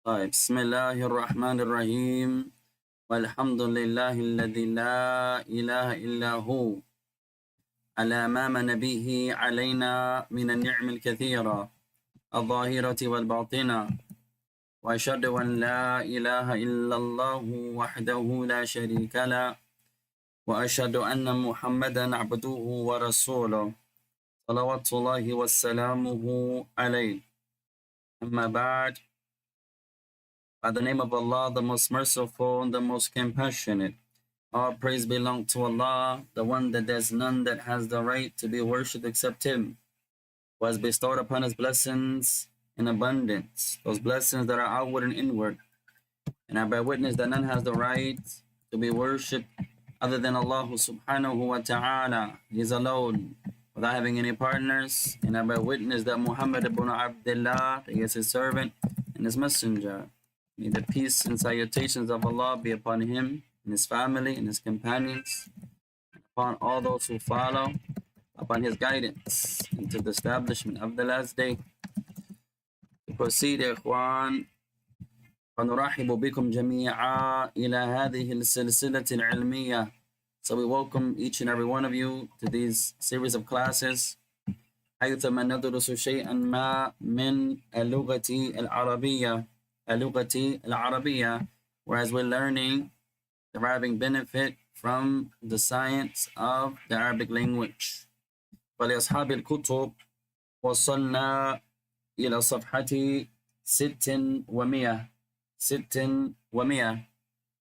طيب بسم الله الرحمن الرحيم والحمد لله الذي لا إله إلا هو على ما من به علينا من النعم الكثيرة الظاهرة والباطنة، وأشهد أن لا إله إلا الله وحده لا شريك له، وأشهد أن محمدا عبده ورسوله صلوات الله وسلامه عليه. أما بعد. By the name of Allah, the most merciful and the most compassionate. All praise belongs to Allah, the one that there's none that has the right to be worshipped except Him, who has bestowed upon us blessings in abundance, those blessings that are outward and inward. And I bear witness that none has the right to be worshipped other than Allah subhanahu wa ta'ala. He is alone, without having any partners. And I bear witness that Muhammad ibn Abdullah, he is his servant and his messenger. May the peace and salutations of Allah be upon him and his family and his companions, and upon all those who follow upon his guidance into the establishment of the last day. To proceed, إخوان، فنرحب بكم جميعا إلى هذه السلسلة العلمية. So we welcome each and every one of you to these series of classes. حيثما ندرس شيئا ما من اللغة العربية. Whereas we're learning, deriving benefit from the science of the Arabic language. فلأصحاب الكتب وصلنا إلى صفحة 600.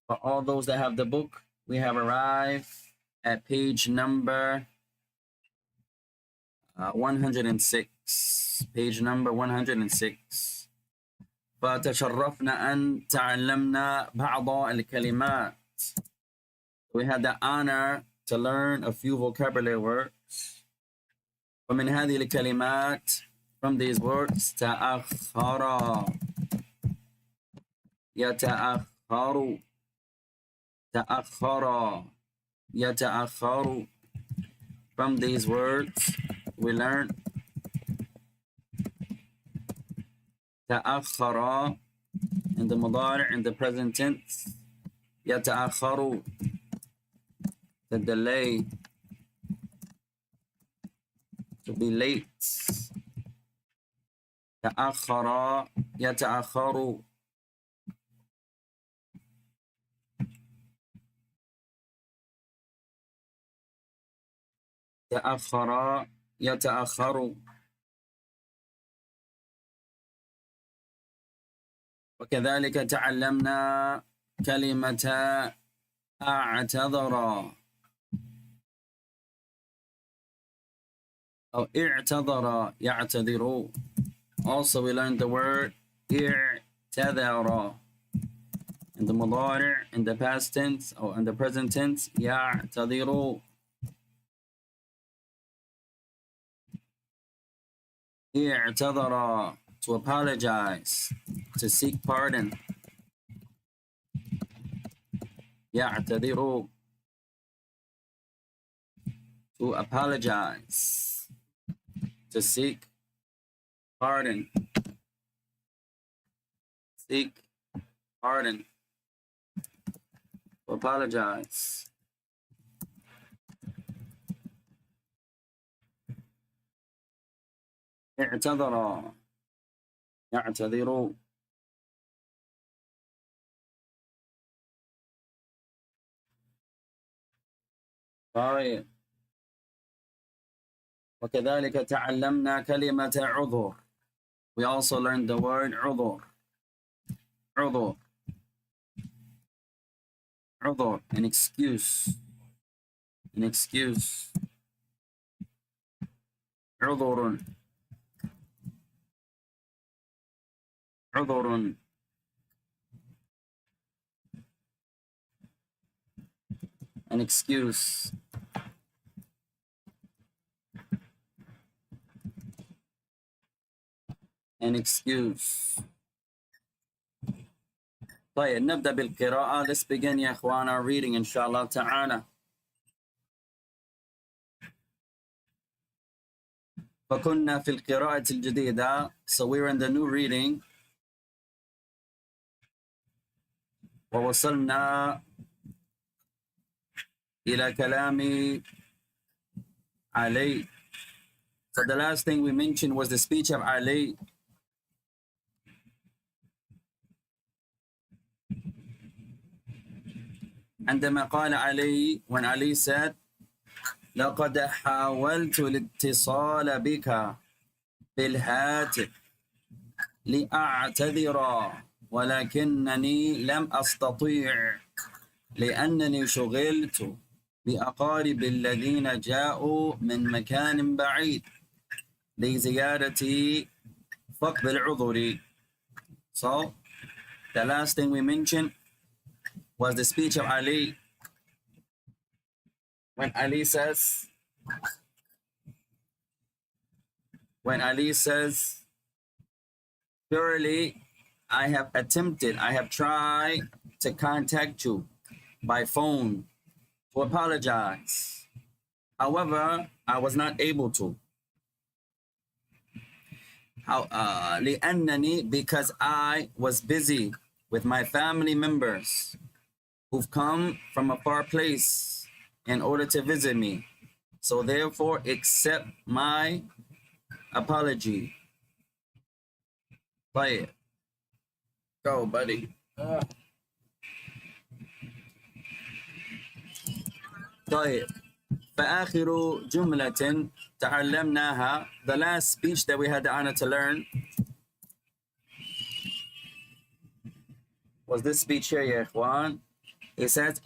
For all those that have the book, we have arrived at page number 106. Page number 106. فتشرفنا أن تعلمنا بعض الكلمات. We had the honor to learn a few vocabulary words. ومن هذه الكلمات, from these words, تأخر, يتأخر, تأخر, يتأخر. From these words, we learn تأخر in the مضارع, in the present tense. يتأخر, the delay, to be late. تأخر, يتأخر. تأخر, يتأخر. وكذلك تعلمنا كلمة أعتذر أو اعتذر يعتذر. Also we learned the word اعتذر in the مضارع, in the past tense or in the present tense, يعتذر. اعتذر, to apologize, to seek pardon. يعتذر, to apologize, to seek pardon. Seek pardon, to apologize. اعتذر, يعتذر. طيب. وكذلك تعلمنا كلمة عذر. We also learned the word عذر. عذر, عذر, an excuse. An excuse. عذر, عذر. An excuse. An excuse. طيب نبدأ بالقراءة. Let's begin يا إخوان our reading إن شاء الله تعالى. فكنا في القراءة الجديدة. So we're in the new reading. ووصلنا إلى كلام علي. So the last thing we mentioned was the speech of Ali. عندما قال علي, when Ali said لقد حاولت الاتصال بك بالهاتف لأعتذر ولكنني لم أستطيع لأنني شغلت بأقارب الذين جاءوا من مكان بعيد لزيارة فقد العذر. So the last thing we mentioned was the speech of Ali when Ali says surely I have tried to contact you by phone to apologize. However, I was not able to. لأنني, because I was busy with my family members who've come from a far place in order to visit me. So therefore, accept my apology. Play it. Go, buddy. طيب. فآخر جملة تعلمناها, the last speech that we had the honor to learn was this speech here, يا إخوان. It says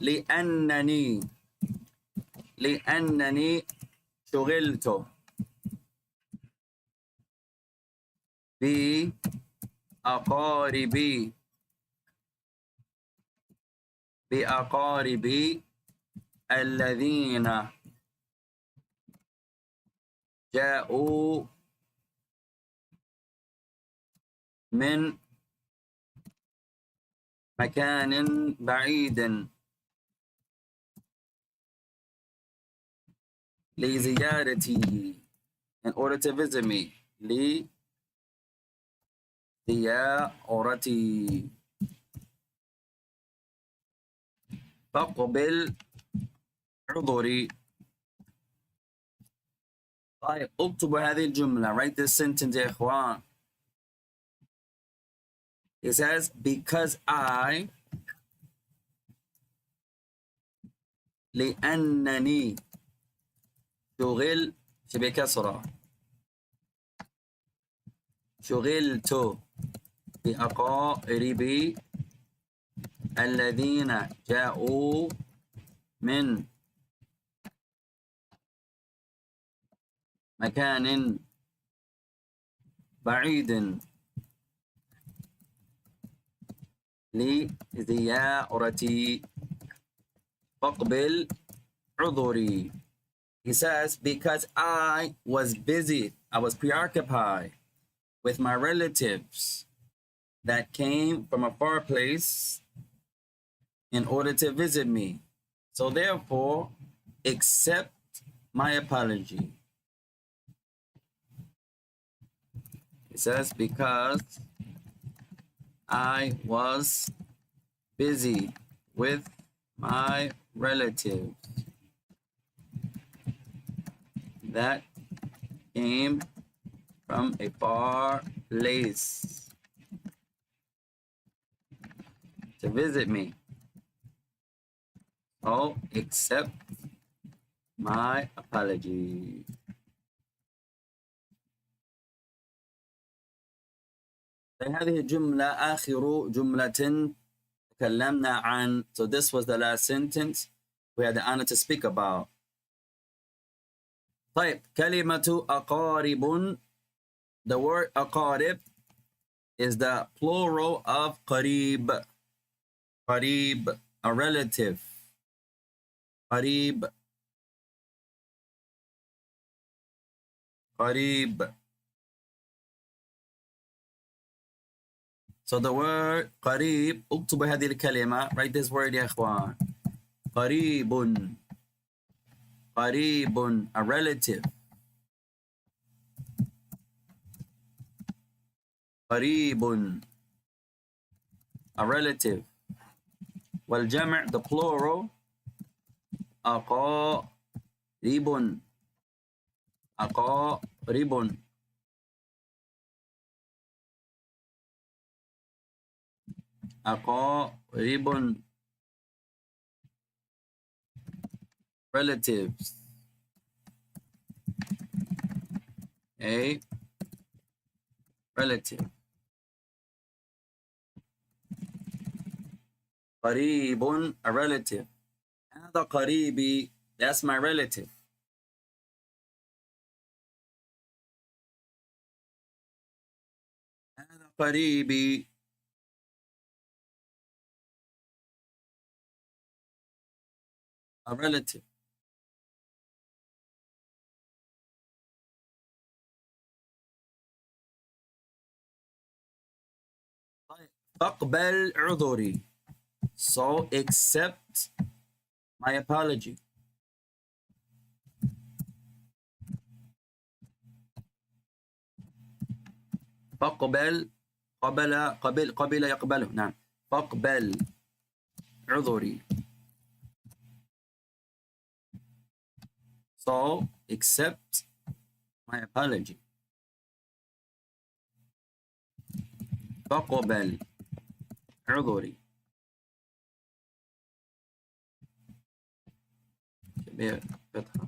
لأنني شغلت بأقاربي الذين جاءوا من مكان بعيد لزيارتي, in order to visit me. لزيارتي فاقبل عذري. طيب, اكتبوا هذه الجملة. Write this sentence يا إخوان. It says, because I, لأنني بكسرة شغلت بأقاربي الذين جاءوا من مكان بعيد لزيارتي فاقبل عذري. He says, because I was busy, I was preoccupied with my relatives that came from a far place in order to visit me. So therefore, accept my apology. It says, because I was busy with my relatives that came from a far place to visit me. So accept my apology. هذه الجملة آخر جملة تكلمنا عن. So this was the last sentence we had the honor to speak about. طيب, كلمة أقارب. The word أقارب is the plural of قريب. قريب, a relative. قريب. قريب. So the word قريب, اكتبوا هذه الكلمة. Write this word يا إخوان. قريب. قريب, a relative. قريب, a relative. والجمع the plural أقارب أقارب أقارب relatives a relative قريب a relative هذا قريبي that's my relative هذا قريبي a relative فاقبل عذري so accept my apology فاقبل قبل يقبله نعم فاقبل عذري so accept my apology فاقبل عذري فتحة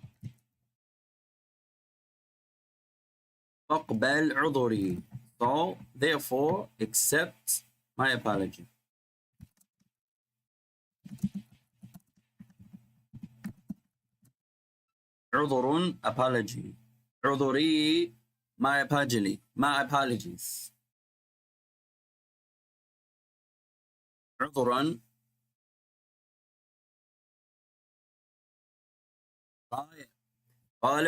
فاقبل عذري so therefore accept my apology عذر apology عذري my apologies عذرا قال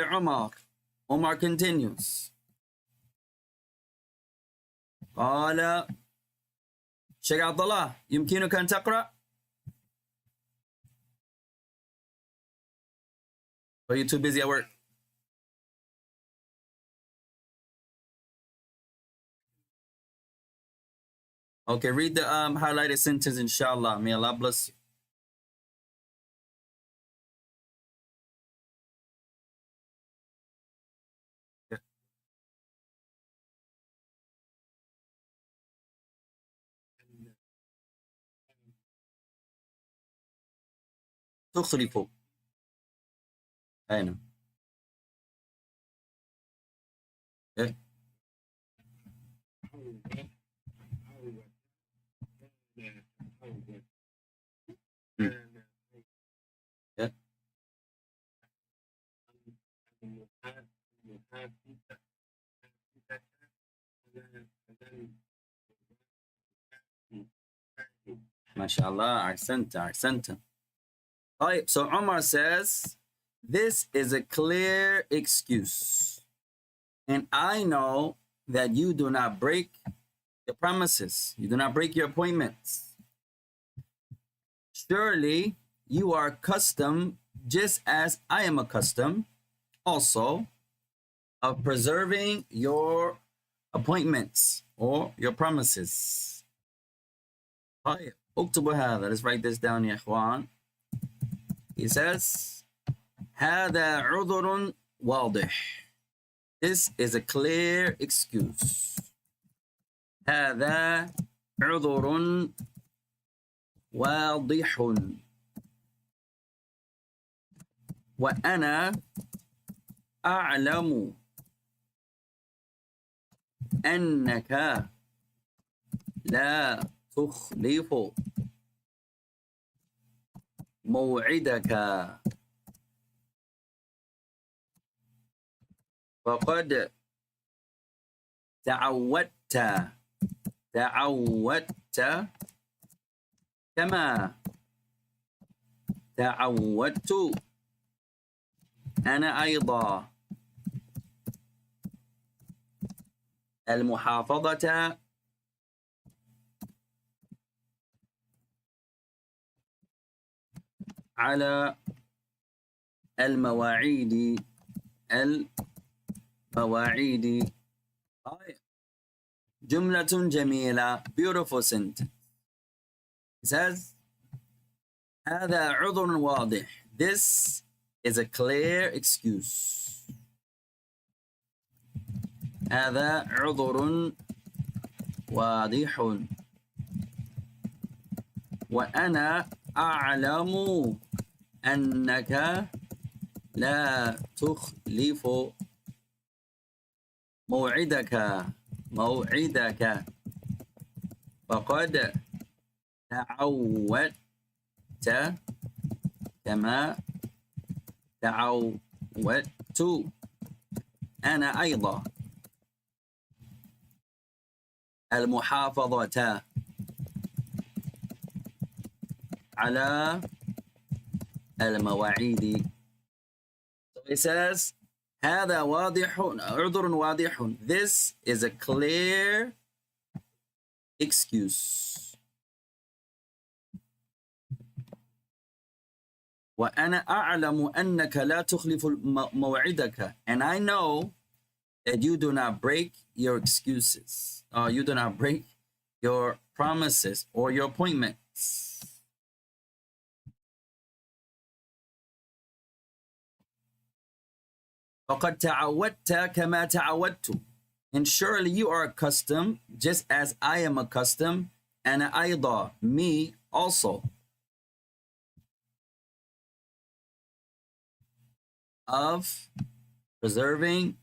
عمر continues قال شيخ عبد الله يمكنك أن تقرأ Are you too busy at work? Okay, read the highlighted sentence, inshallah. May Allah bless you. تخلف أين؟ إيه؟ إيه؟ ما شاء الله أحسنت طيب so Omar says this is a clear excuse and I know that you do not break your promises, you do not break your appointments. Surely you are accustomed, just as I am accustomed, also of preserving your appointments or your promises. طيب اكتبوا هذا. Let's write this down يا إخوان. He says هذا عذر واضح. This is a clear excuse. هذا عذر واضح وأنا أعلم أنك لا تخلف موعدك فقد تعودت كما تعودت أنا أيضا المحافظة على المواعيد جملة جميلة beautiful sentence. It says هذا عذر واضح. This is a clear excuse. هذا عذر واضح. وأنا أعلم أنك لا تخلف موعدك فقد تعودت كما تعودت أنا أيضا المحافظة على المواعيد. So it says هذا واضح عذر واضح. This is a clear excuse. وأنا أعلم أنك لا تخلف موعدك, and I know that you do not break your excuses, or you do not break your promises or your appointments. فقد تعودت كما تعودت, and surely you are accustomed just as I am accustomed, and أيضا, me also, of preserving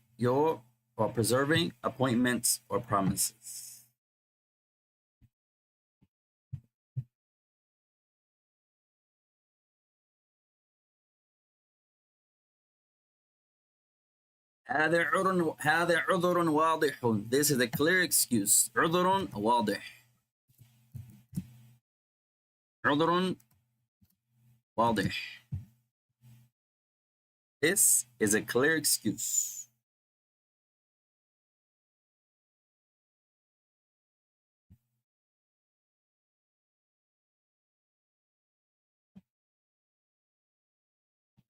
appointments or promises. هذا عذر واضح. This is a clear excuse. عذر واضح. عذر واضح. This is a clear excuse.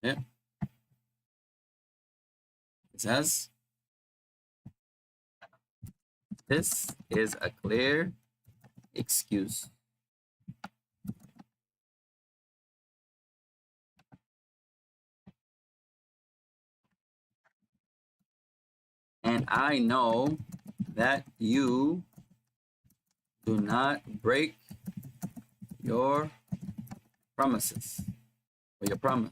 Yeah. It says, this is a clear excuse. And I know that you do not break your promises or your promise.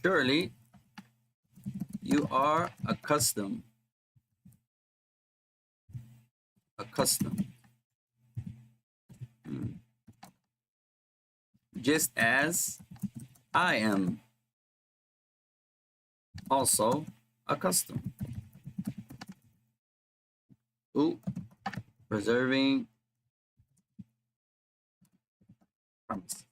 Surely you are accustomed just as I am also accustomed to preserving promises.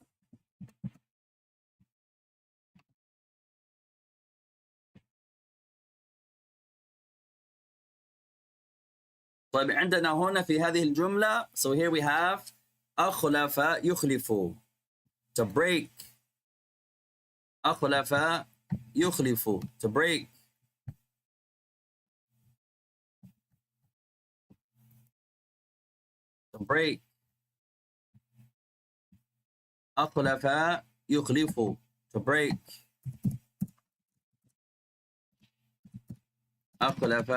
طيب عندنا هنا في هذه الجملة, so here we have أخلف يخلف, to break. أخلف يخلف, to break. To break. أخلف يخلف, to break. أخلف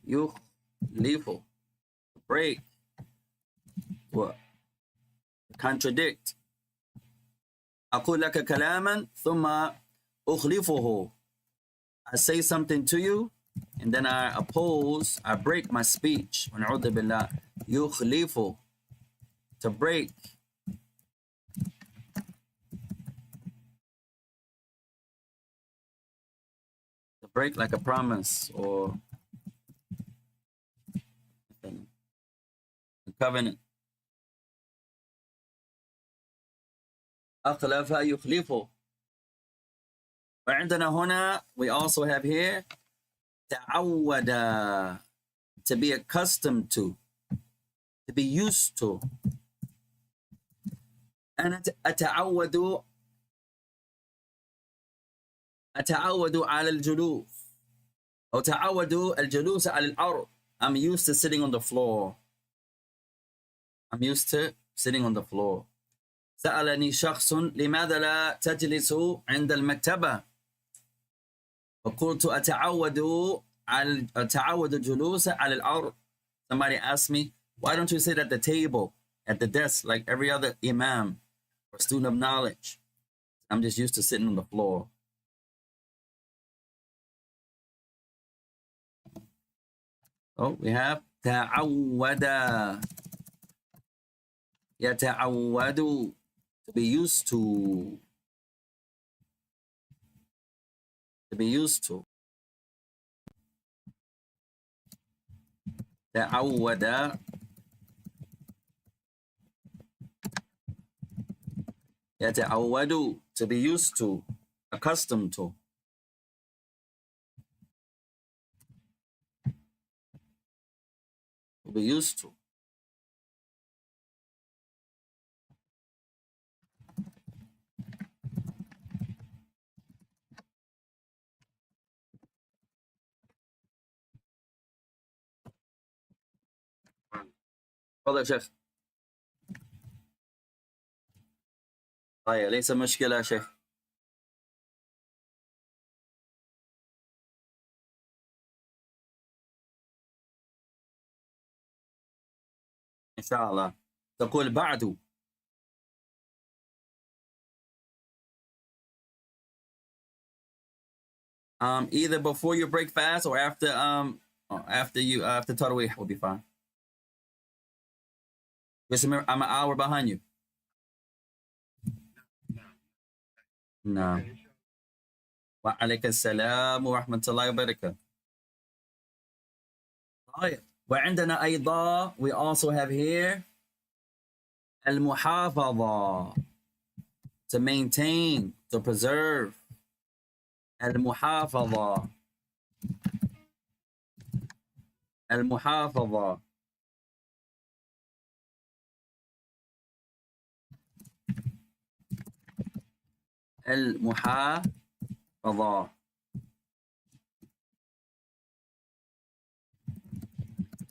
يخلف, to break. What? Contradict. أقول لك كلاما ثم أخلفه. I say something to you and then I oppose, I break my speech. ونعوذ بالله. يخلف, to break. To break like a promise or a covenant. أخلف يخلف. وعندنا هنا, we also have here تعود, to be accustomed to be used to. أنا أتعود على الجلوس, أو تعود الجلوس على الأرض. I'm used to sitting on the floor. I'm used to sitting on the floor. سألني شخص لماذا لا تجلس عند المكتبة؟ وقلت أتعود الجلوس على الأرض. Somebody asked me, why don't you sit at the table, at the desk, like every other imam or student of knowledge? I'm just used to sitting on the floor. Oh, we have تعود. يتعود, to be used to. To be used to. تعود. يتعود, to be used to, accustomed to. To be used to. تفضل يا شيخ. طيب ليس مشكلة يا شيخ. إن شاء الله. تقول بعد. Either before you break fast or after after Tarawih will be fine. Just remember, I'm an hour behind you. No. وعليك السلام ورحمة الله وبركاته. طيب. وعندنا أيضا, we also have here المحافظة, to maintain, to preserve. المحافظة. المحافظة. المحافظة.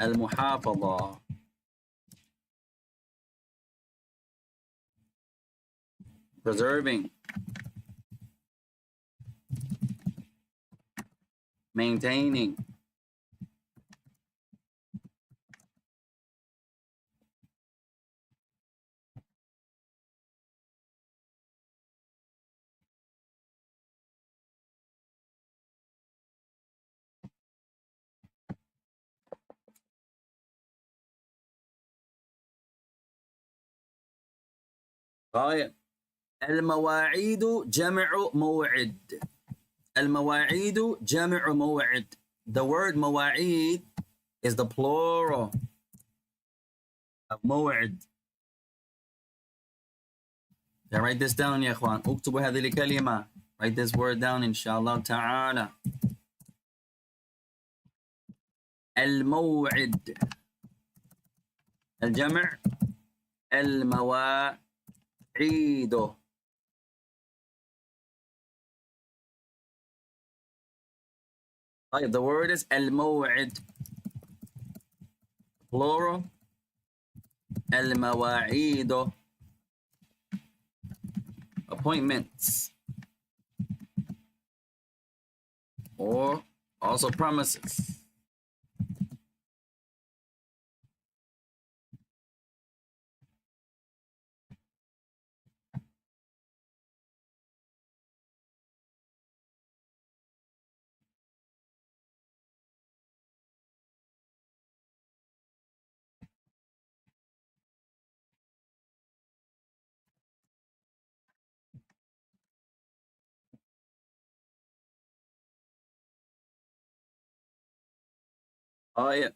المحافظة. Preserving. Maintaining. طيب. المواعيد جمع موعد. المواعيد جمع موعد. The word مواعيد is the plural of موعد. Yeah, write this down يا إخوان. اكتبوا هذه الكلمة. Write this word down إن شاء الله تعالى. الموعد. الجمع المواعيد. طيب, the word is الموعد. Plural. المواعيد. Appointments. Or also promises. طيب.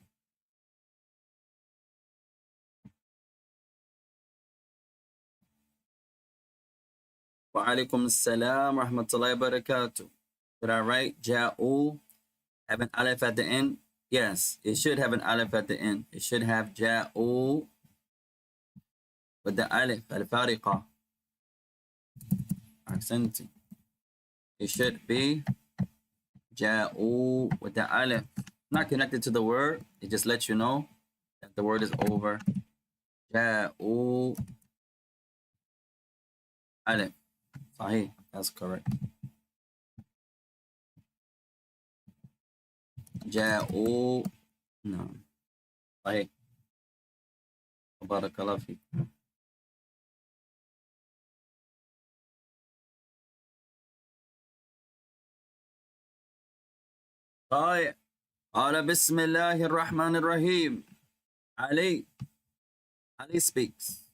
وعليكم السلام ورحمة الله وبركاته. Did I write جاءوا have an aleph at the end? Yes, it should have an aleph at the end. It should have جاءوا with the aleph الفارقة. Accent. It should be جاءوا with the aleph. Not connected to the word. It just lets you know that the word is over. جاءوا ألف. صحيح. That's correct. جاءوا. نعم. صحيح. بارك الله فيك. طيب. قال بسم الله الرحمن الرحيم. علي. علي speaks.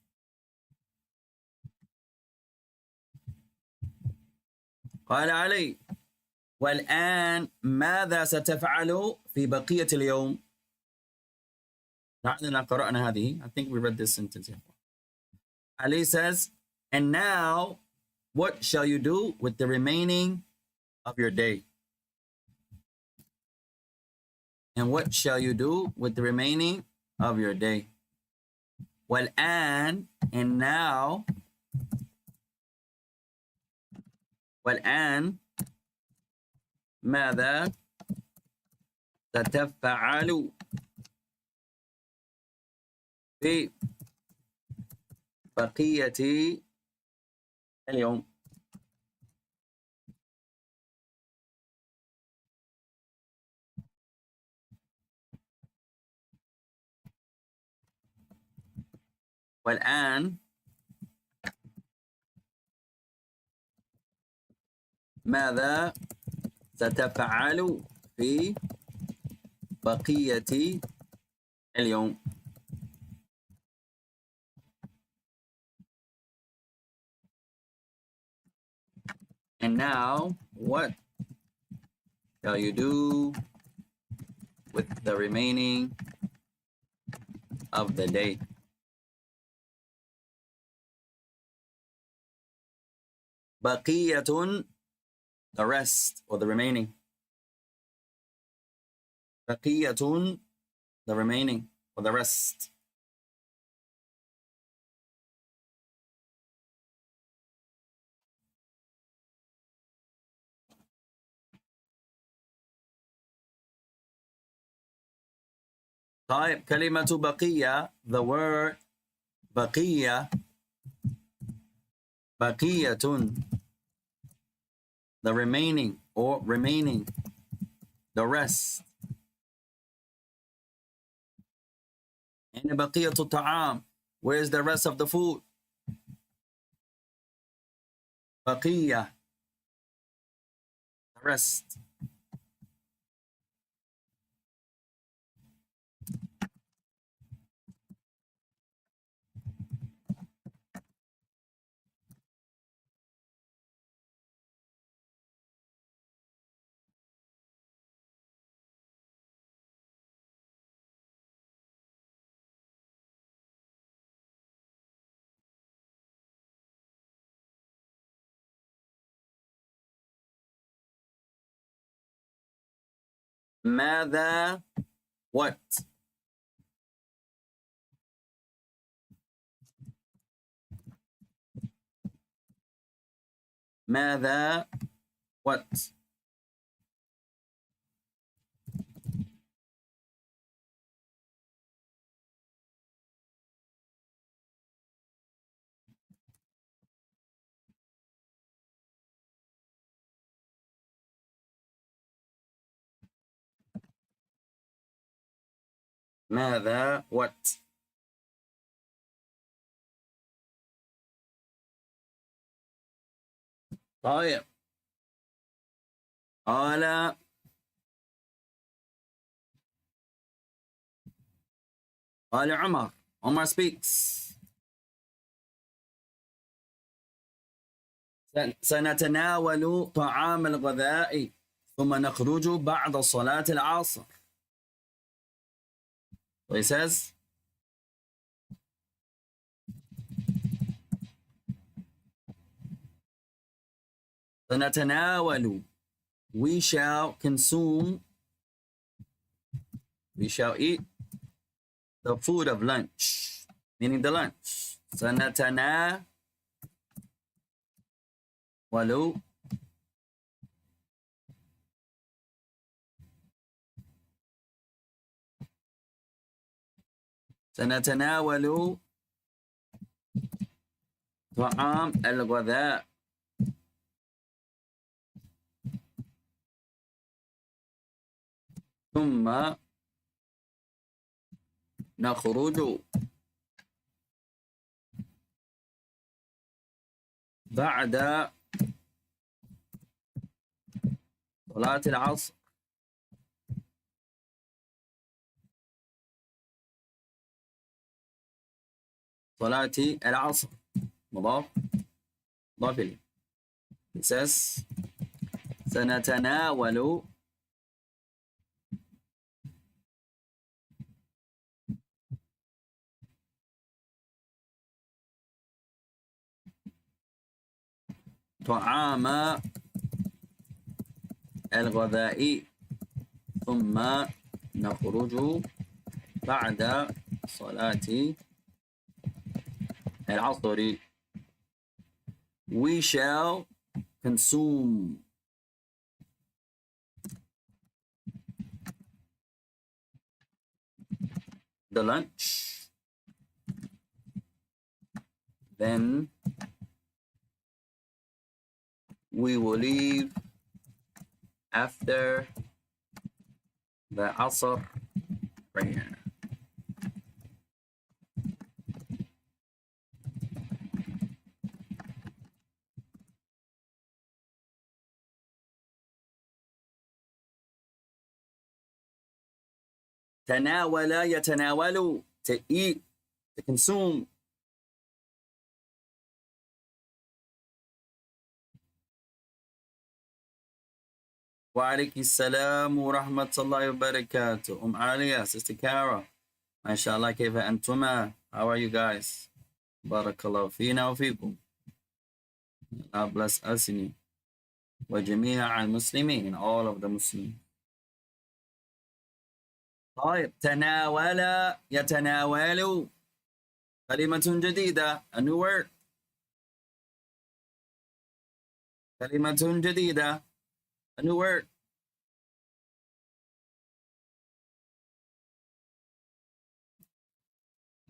قال علي: والآن ماذا ستفعل في بقية اليوم؟ نحن قرأنا هذه. I think we read this sentence here. Ali says, and now what shall you do with the remaining of your day? And what shall you do with the remaining of your day? والآن, and now, والآن ماذا ستفعل في بقية اليوم؟ والآن ماذا ستفعل في بقية اليوم؟ And now, what shall you do with the remaining of the day? بقية, the rest or the remaining. بقية, the remaining or the rest. طيب كلمة بقية, the word بقية, بقية, the remaining or remaining, the rest. And بقية الطعام, where's the rest of the food? بقية, the rest. ماذا, what? ماذا, what? ماذا, what? طيب. قال عمر. عمر speaks. سنتناول طعام الغذاء ثم نخرج بعد صلاة العصر. So he says, سنتناول, we shall consume, we shall eat the food of lunch, meaning the lunch. سنتناول, سنتناول طعام الغذاء. ثم نخرج بعد صلاة العصر. صلاة العصر مضاف مضاف إليه. It سنتناول طعام الغذاء ثم نخرج بعد صلاة العصر. We shall consume the lunch, then we will leave after the Asr prayer. تناول يتناول to eat, to consume. وعليكم السلام ورحمة الله وبركاته. عالية, Sister Kara. ما شاء الله كيف أنتما? How are you guys? بارك الله فينا وفيكم. God bless us and you. وجميع المسلمين, all of the Muslims. طيب تناول يتناول كلمة جديدة, a new word. كلمة جديدة, a new word.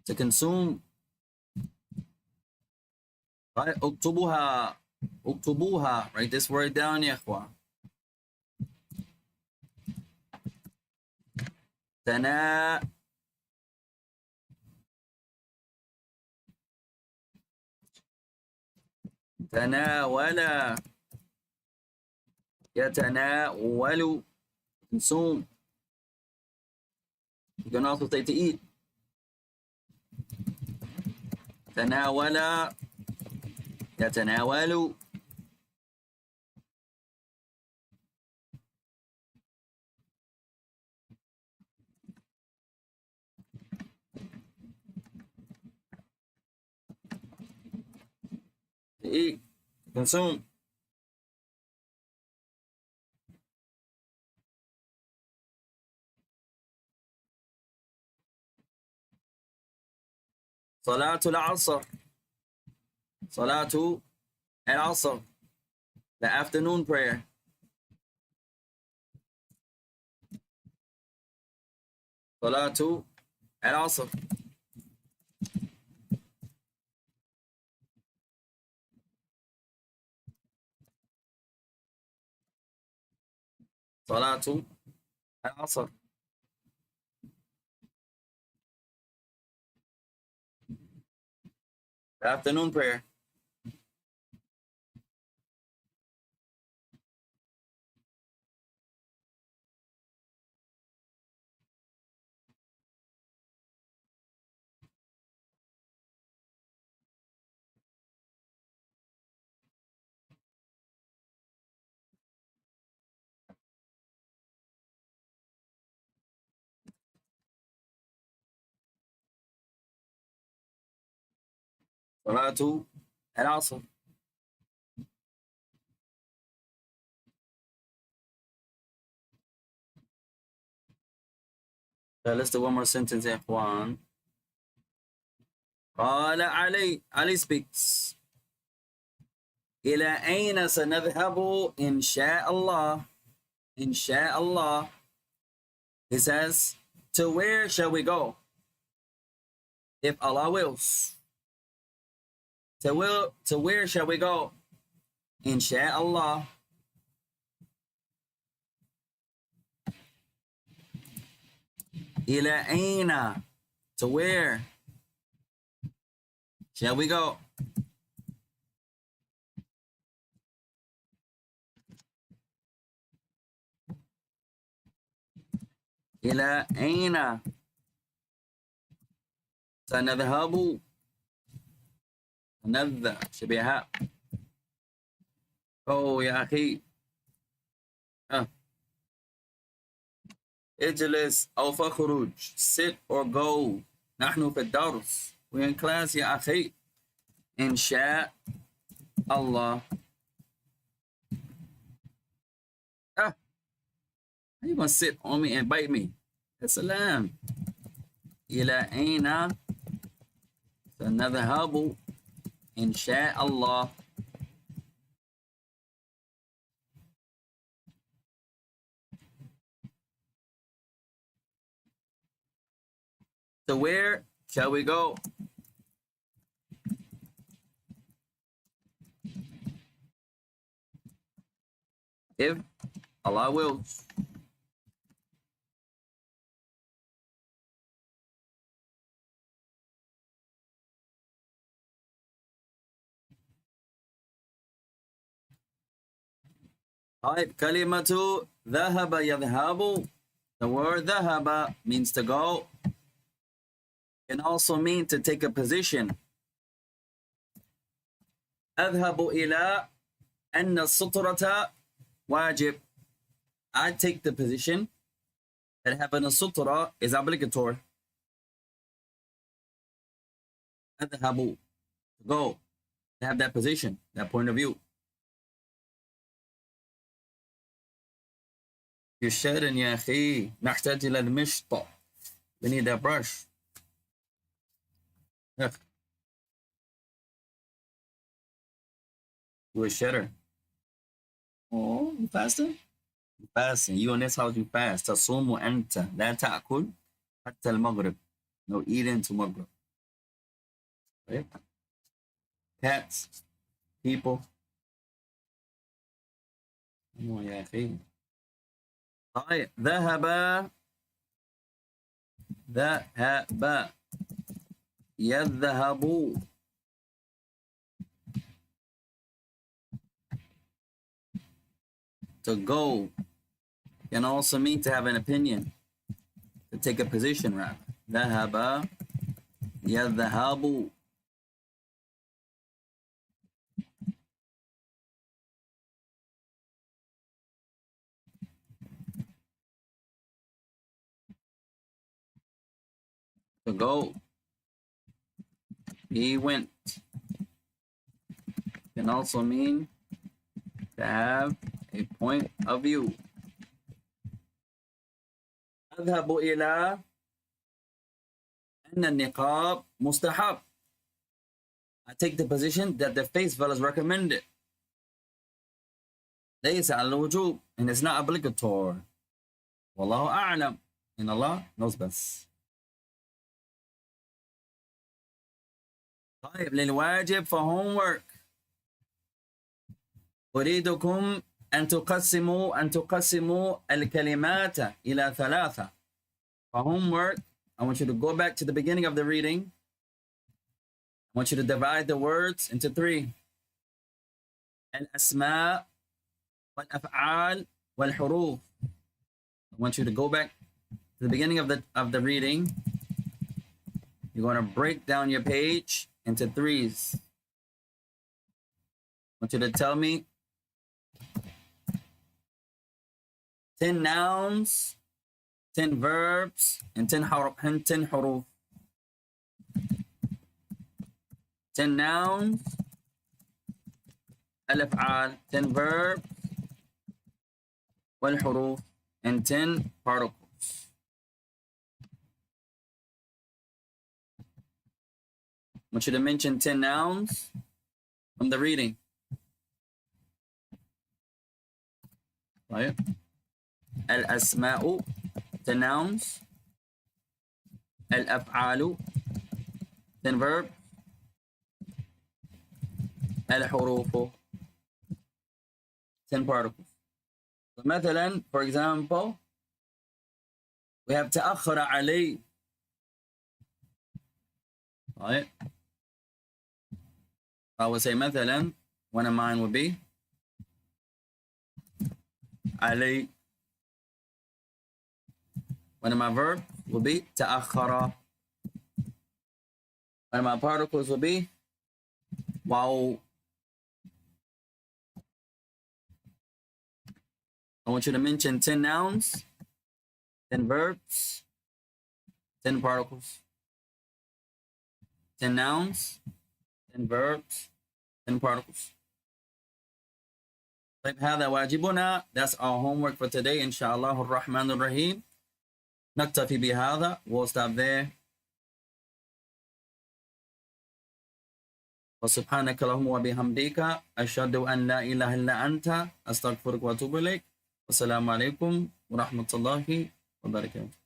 To consume. طيب اكتبوها, اكتبوها. Write this word down يا إخوة. تناول يتناول consume. You can also say to eat. تناول يتناول. To eat, consume. صلاة العصر. صلاة العصر. The afternoon prayer. صلاة العصر. صلاة العصر. The afternoon prayer. صلاة العصر. Let's do one more sentence, يا إخوان. قال علي speaks. إلى أين سنذهب إن شاء الله? إن شاء الله. He says, to where shall we go? If Allah wills. where shall we go? Insha'Allah. إلى أين? To where shall we go? إلى أين سنذهب؟ نذ شبيهة. أوه يا أخي. اجلس أو فخرج. Sit or go. نحن في الدرس. We're in class يا أخي. إن شاء الله. How you gonna sit on me and bite me? السلام. إلى أين سنذهب إن شاء الله. So where shall we go? If Allah wills. طيب كلمة ذهب يذهب. The word ذهب means to go. Can also mean to take a position. أذهب إلى أن السطرة واجب. I take the position that having a sutra is obligatory. أذهب, to go, to have that position, that point of view. You're shedding يا أخي. نحتاج إلى المشط. We need that brush. You a shedder. Oh, you fasting? You fasting. You in this house, you fast. تصوم أنت لا تأكل حتى المغرب. No eating to Maghrib. Right? Cats, people. Oh, يا أخي. طيب ذهب يذهب. To go can also mean to have an opinion, to take a position rather. ذهب يذهب. To go. He went. Can also mean to have a point of view. أذهب إلى أن النقاب مستحب. I take the position that the face veil is recommended. ليس على الوجوب, and it's not obligatory. والله أعلم, and Allah knows best. طيب للواجب for homework. أريدكم أن تقسموا الكلمات إلى ثلاثة. For homework, I want you to go back to the beginning of the reading. I want you to divide the words into three. الأسماء والأفعال والحروف. I want you to go back to the beginning of the reading. You're going to break down your page into threes. I want you to tell me 10 nouns, 10 verbs, and 10 huruf. 10 nouns, الأفعال, 10 verbs, والحروف, and 10 particles. I want you to mention 10 nouns from the reading. Right? الأسماء, 10 nouns. الأفعال, 10 verbs. الحروف 10 particles. So مثلا, for example, we have تأخر علي. Right? I would say مثلا, one of mine would be علي. One of my verbs will be تأخر. One of my particles will be واو. I want you to mention 10 nouns, 10 verbs, 10 particles. 10 nouns, 10 verbs, 10 particles. طيب هذا واجبنا. That's our homework for today. إن شاء الله الرحمن الرحيم. نكتفي بهذا. We'll stop there. وسبحانك اللهم وبحمدك أشهد أن لا إله إلا أنت أستغفرك وأتوب إليك. والسلام عليكم ورحمة الله وبركاته.